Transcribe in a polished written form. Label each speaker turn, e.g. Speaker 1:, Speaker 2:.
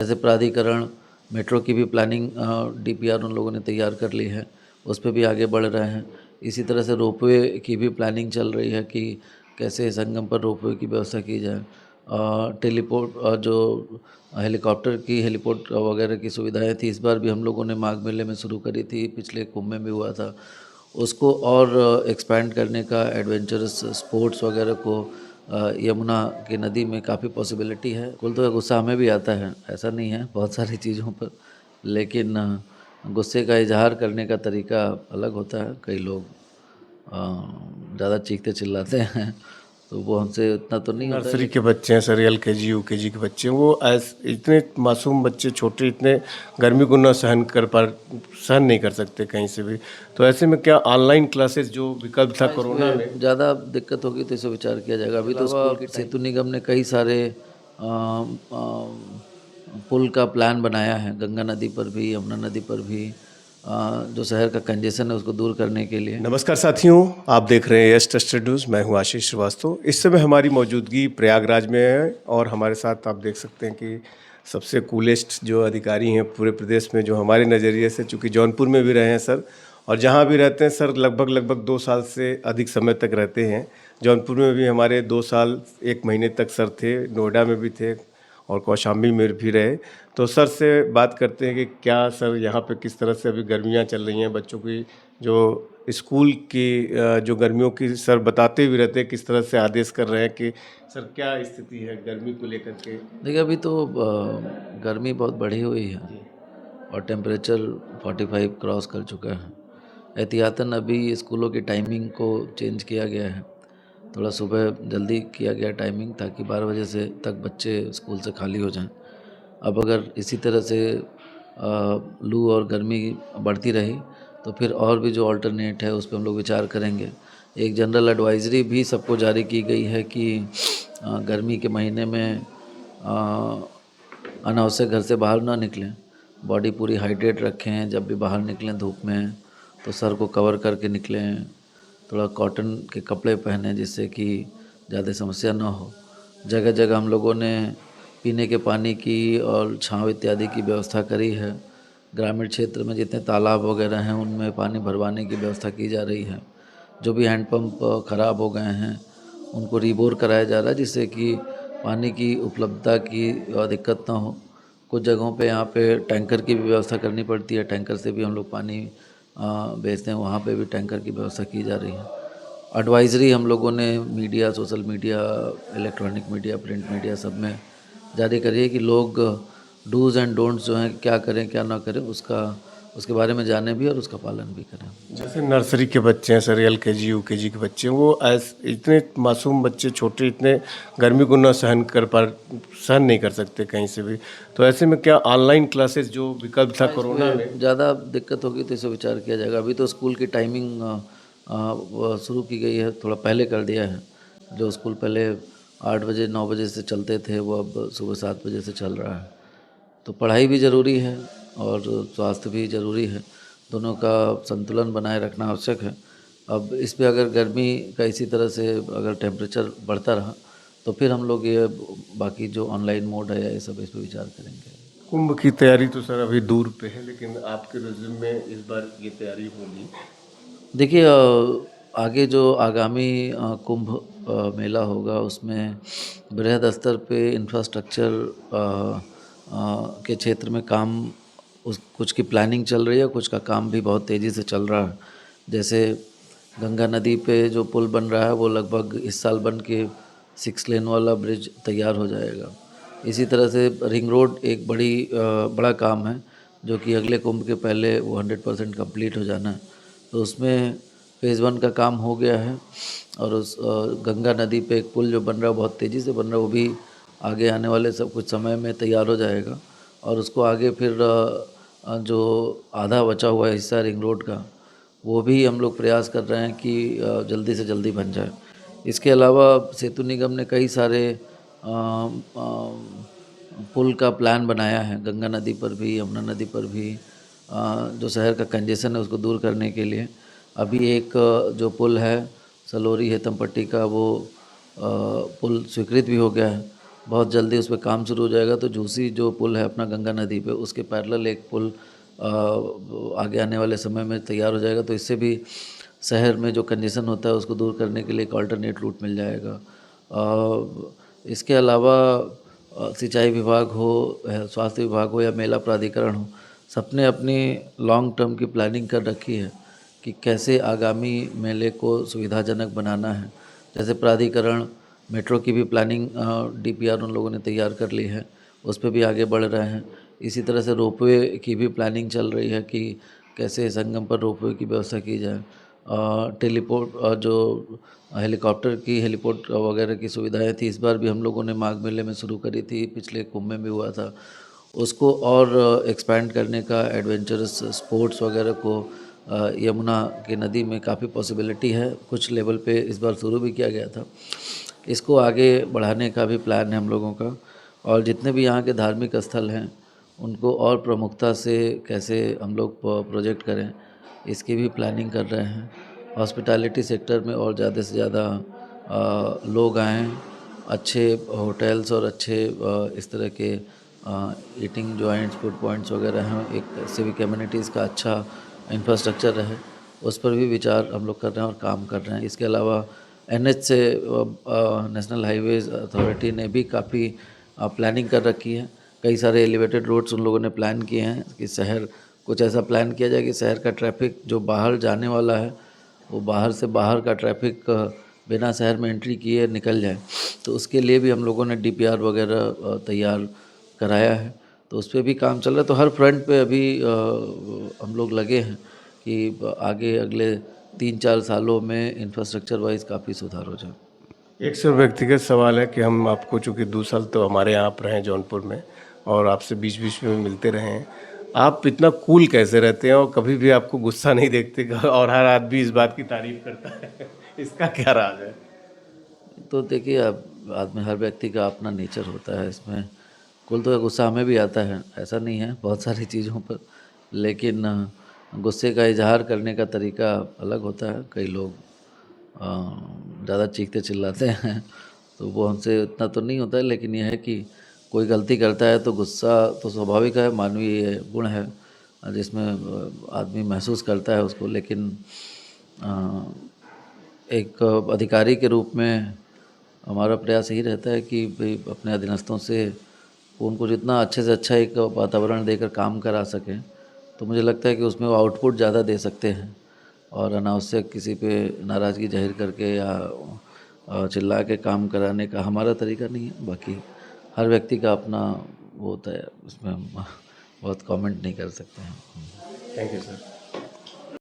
Speaker 1: जैसे प्राधिकरण मेट्रो की भी प्लानिंग डीपीआर उन लोगों ने तैयार कर ली है, उस पे भी आगे बढ़ रहे हैं। इसी तरह से रोपवे की भी प्लानिंग चल रही है कि कैसे संगम पर रोपवे की व्यवस्था की जाए। टेलीपोर्ट जो हेलीकॉप्टर की हेलीपोर्ट वगैरह की सुविधाएं थी, इस बार भी हम लोगों ने माघ मेले में शुरू करी थी, पिछले कुंभ में भी हुआ था। उसको और एक्सपैंड करने का, एडवेंचरस स्पोर्ट्स वगैरह को यमुना की नदी में काफ़ी पॉसिबिलिटी है। कुल तो गुस्सा हमें भी आता है, ऐसा नहीं है बहुत सारी चीज़ों पर, लेकिन गुस्से का इजहार करने का तरीका अलग होता है। कई लोग ज़्यादा चीखते चिल्लाते हैं, तो वो हमसे उतना तो नहीं होता है,
Speaker 2: नर्सरी के
Speaker 1: लेकिन
Speaker 2: बच्चे हैं सर, एलकेजी यूकेजी के बच्चे हैं, वो इतने मासूम बच्चे छोटे, इतने गर्मी को न सहन नहीं कर सकते कहीं से भी। तो ऐसे में क्या ऑनलाइन क्लासेस जो विकल्प था कोरोना में।
Speaker 1: ज़्यादा दिक्कत होगी तो इसे विचार किया जाएगा। अभी तो स्कूल की सेतु निगम ने कई सारे पुल का प्लान बनाया है, गंगा नदी पर भी, यमुना नदी पर भी, जो शहर का कंजेशन है उसको दूर करने के लिए।
Speaker 2: नमस्कार साथियों, आप देख रहे हैं यस ट्रस्टेड न्यूज़। मैं हूं आशीष श्रीवास्तव। इस समय हमारी मौजूदगी प्रयागराज में है और हमारे साथ आप देख सकते हैं कि सबसे कूलेस्ट जो अधिकारी हैं पूरे प्रदेश में, जो हमारे नज़रिए से, चूँकि जौनपुर में भी रहे हैं सर, और जहां भी रहते हैं सर लगभग 2 साल से अधिक समय तक रहते हैं। जौनपुर में भी हमारे 2 साल 1 महीने तक सर थे, नोएडा में भी थे और कौशाम्बी में भी रहे। तो सर से बात करते हैं कि क्या सर यहाँ पे किस तरह से अभी गर्मियाँ चल रही हैं, बच्चों की जो स्कूल की जो गर्मियों की सर बताते भी रहते हैं, किस तरह से आदेश कर रहे हैं कि सर क्या स्थिति है गर्मी को लेकर के।
Speaker 1: देखिए, अभी तो गर्मी बहुत बढ़ी हुई है और टेम्परेचर 45 क्रॉस कर चुका है। एहतियातन अभी स्कूलों की टाइमिंग को चेंज किया गया है, थोड़ा सुबह जल्दी किया गया टाइमिंग, ताकि 12 बजे से तक बच्चे स्कूल से खाली हो जाएं। अब अगर इसी तरह से लू और गर्मी बढ़ती रही तो फिर और भी जो अल्टरनेट है उस पर हम लोग विचार करेंगे। एक जनरल एडवाइजरी भी सबको जारी की गई है कि गर्मी के महीने में अनावश्यक घर से बाहर ना निकलें, बॉडी पूरी हाइड्रेट रखें, जब भी बाहर निकलें धूप में तो सर को कवर करके निकलें, थोड़ा कॉटन के कपड़े पहने जिससे कि ज़्यादा समस्या ना हो। जगह जगह हम लोगों ने पीने के पानी की और छांव इत्यादि की व्यवस्था करी है। ग्रामीण क्षेत्र में जितने तालाब वगैरह हैं उनमें पानी भरवाने की व्यवस्था की जा रही है। जो भी हैंडपम्प ख़राब हो गए हैं उनको रीबोर कराया जा रहा है, जिससे कि पानी की उपलब्धता की दिक्कत ना हो। कुछ जगहों पे यहाँ पे टैंकर की भी व्यवस्था करनी पड़ती है, टैंकर से भी हम लोग पानी भेजते हैं, वहाँ पे भी टैंकर की व्यवस्था की जा रही है। एडवाइज़री हम लोगों ने media, social media, electronic media, print media सब में जारी करी है कि लोग डूज़ एंड डोंट्स जो हैं, क्या करें क्या ना करें, उसके बारे में जाने भी और उसका पालन भी करें।
Speaker 2: जैसे नर्सरी के बच्चे हैं सर, एलकेजी यूकेजी के बच्चे हैं, वो इतने मासूम बच्चे छोटे, इतने गर्मी को न सहन नहीं कर सकते कहीं से भी। तो ऐसे में क्या ऑनलाइन क्लासेस जो विकल्प था कोरोना में।
Speaker 1: ज़्यादा दिक्कत होगी तो इसे विचार किया जाएगा। अभी तो स्कूल की टाइमिंग वो शुरू की गई है, थोड़ा पहले कर दिया है। जो स्कूल पहले 8 बजे 9 बजे से चलते थे वो अब सुबह 7 बजे से चल रहा है। तो पढ़ाई भी ज़रूरी है और स्वास्थ्य भी ज़रूरी है, दोनों का संतुलन बनाए रखना आवश्यक है। अब इस पे अगर गर्मी का इसी तरह से अगर टेम्परेचर बढ़ता रहा तो फिर हम लोग ये बाकी जो ऑनलाइन मोड है या ये सब, इस पे विचार करेंगे।
Speaker 2: कुंभ की तैयारी तो सर अभी दूर पे है, लेकिन आपके रिज्यूम में इस बार ये तैयारी होगी।
Speaker 1: देखिए, आगे जो आगामी कुंभ मेला होगा उसमें बृहद स्तर पे इंफ्रास्ट्रक्चर के क्षेत्र में काम, उस कुछ की प्लानिंग चल रही है, कुछ का काम भी बहुत तेज़ी से चल रहा है। जैसे गंगा नदी पे जो पुल बन रहा है वो लगभग इस साल बन के 6 लेन वाला ब्रिज तैयार हो जाएगा। इसी तरह से रिंग रोड एक बड़ा काम है जो कि अगले कुंभ के पहले वो 100% कंप्लीट हो जाना है। तो उसमें फ़ेज़ 1 का काम हो गया है और उस गंगा नदी पे एक पुल जो बन रहा है बहुत तेज़ी से बन रहा है, वो भी आगे आने वाले सब कुछ समय में तैयार हो जाएगा। और उसको आगे फिर जो आधा बचा हुआ हिस्सा रिंग रोड का, वो भी हम लोग प्रयास कर रहे हैं कि जल्दी से जल्दी बन जाए। इसके अलावा सेतु निगम ने कई सारे पुल का प्लान बनाया है, गंगा नदी पर भी, यमुना नदी पर भी, जो शहर का कंजेशन है उसको दूर करने के लिए। अभी एक जो पुल है सलोरी हेतमपट्टी का, वो पुल स्वीकृत भी हो गया है, बहुत जल्दी उस पे काम शुरू हो जाएगा। तो झूसी जो पुल है अपना गंगा नदी पे, उसके पैरेलल एक पुल आगे आने वाले समय में तैयार हो जाएगा। तो इससे भी शहर में जो कंजेशन होता है उसको दूर करने के लिए एक अल्टरनेट रूट मिल जाएगा। इसके अलावा सिंचाई विभाग हो, स्वास्थ्य विभाग हो या मेला प्राधिकरण हो, सबने अपनी लॉन्ग टर्म की प्लानिंग कर रखी है कि कैसे आगामी मेले को सुविधाजनक बनाना है। जैसे प्राधिकरण मेट्रो की भी प्लानिंग डीपीआर उन लोगों ने तैयार कर ली है, उस पर भी आगे बढ़ रहे हैं। इसी तरह से रोपवे की भी प्लानिंग चल रही है कि कैसे संगम पर रोपवे की व्यवस्था की जाए। टेलीपोर्ट जो हेलीकॉप्टर की हेलीपोर्ट वगैरह की सुविधाएं थी, इस बार भी हम लोगों ने माघ मेले में शुरू करी थी, पिछले कुंभ में भी हुआ था। उसको और एक्सपैंड करने का, एडवेंचरस स्पोर्ट्स वगैरह को यमुना की नदी में काफ़ी पॉसिबिलिटी है, कुछ लेवल पे इस बार शुरू भी किया गया था। इसको आगे बढ़ाने का भी प्लान है हम लोगों का। और जितने भी यहाँ के धार्मिक स्थल हैं उनको और प्रमुखता से कैसे हम लोग प्रोजेक्ट करें, इसकी भी प्लानिंग कर रहे हैं। हॉस्पिटैलिटी सेक्टर में और ज़्यादा से ज़्यादा लोग आएँ, अच्छे होटल्स और अच्छे इस तरह के ईटिंग जॉइंट्स, फूड पॉइंट्स वगैरह हैं, एक सिविक एमिनिटीज़ का अच्छा इंफ्रास्ट्रक्चर रहे, उस पर भी विचार हम लोग कर रहे हैं और काम कर रहे हैं। इसके अलावा एनएच से नेशनल हाईवेज अथॉरिटी ने भी काफ़ी प्लानिंग कर रखी है। कई सारे एलिवेटेड रोड्स उन लोगों ने प्लान किए हैं कि शहर कुछ ऐसा प्लान किया जाए कि शहर का ट्रैफिक जो बाहर जाने वाला है वो बाहर से बाहर का ट्रैफिक बिना शहर में एंट्री किए निकल जाए। तो उसके लिए भी हम लोगों ने डीपीआर वगैरह तैयार कराया है, तो उस पर भी काम चल रहा है। तो हर फ्रंट पे अभी हम लोग लगे हैं कि आगे अगले 3-4 सालों में इंफ्रास्ट्रक्चर वाइज काफ़ी सुधार हो जाए।
Speaker 2: एक सर व्यक्तिगत सवाल है कि हम आपको चूँकि 2 साल तो हमारे यहाँ आप रहे हैं जौनपुर में और आपसे बीच-बीच में मिलते रहे हैं। आप इतना कूल कैसे रहते हैं और कभी भी आपको गुस्सा नहीं देखते और हर आदमी इस बात की तारीफ़ करता है। इसका क्या राज़ है?
Speaker 1: तो देखिए, अब आदमी, हर व्यक्ति का अपना नेचर होता है। इसमें कुल तो गुस्सा हमें भी आता है, ऐसा नहीं है, बहुत सारी चीज़ों पर। लेकिन गुस्से का इजहार करने का तरीका अलग होता है। कई लोग ज़्यादा चीखते चिल्लाते हैं, तो वो हमसे इतना तो नहीं होता है। लेकिन यह है कि कोई गलती करता है तो गुस्सा तो स्वाभाविक है, मानवीय गुण है, जिसमें आदमी महसूस करता है उसको। लेकिन अ, एक अधिकारी के रूप में हमारा प्रयास यही रहता है कि भाई अपने अधीनस्थों से उनको जितना अच्छे से अच्छा एक वातावरण देकर काम करा सकें, तो मुझे लगता है कि उसमें वो आउटपुट ज़्यादा दे सकते हैं। और अनावश्यक किसी पे नाराज़गी जाहिर करके या चिल्ला के काम कराने का हमारा तरीका नहीं है। बाकी हर व्यक्ति का अपना वो होता है, उसमें हम बहुत कमेंट नहीं कर सकते हैं।
Speaker 2: Thank you sir.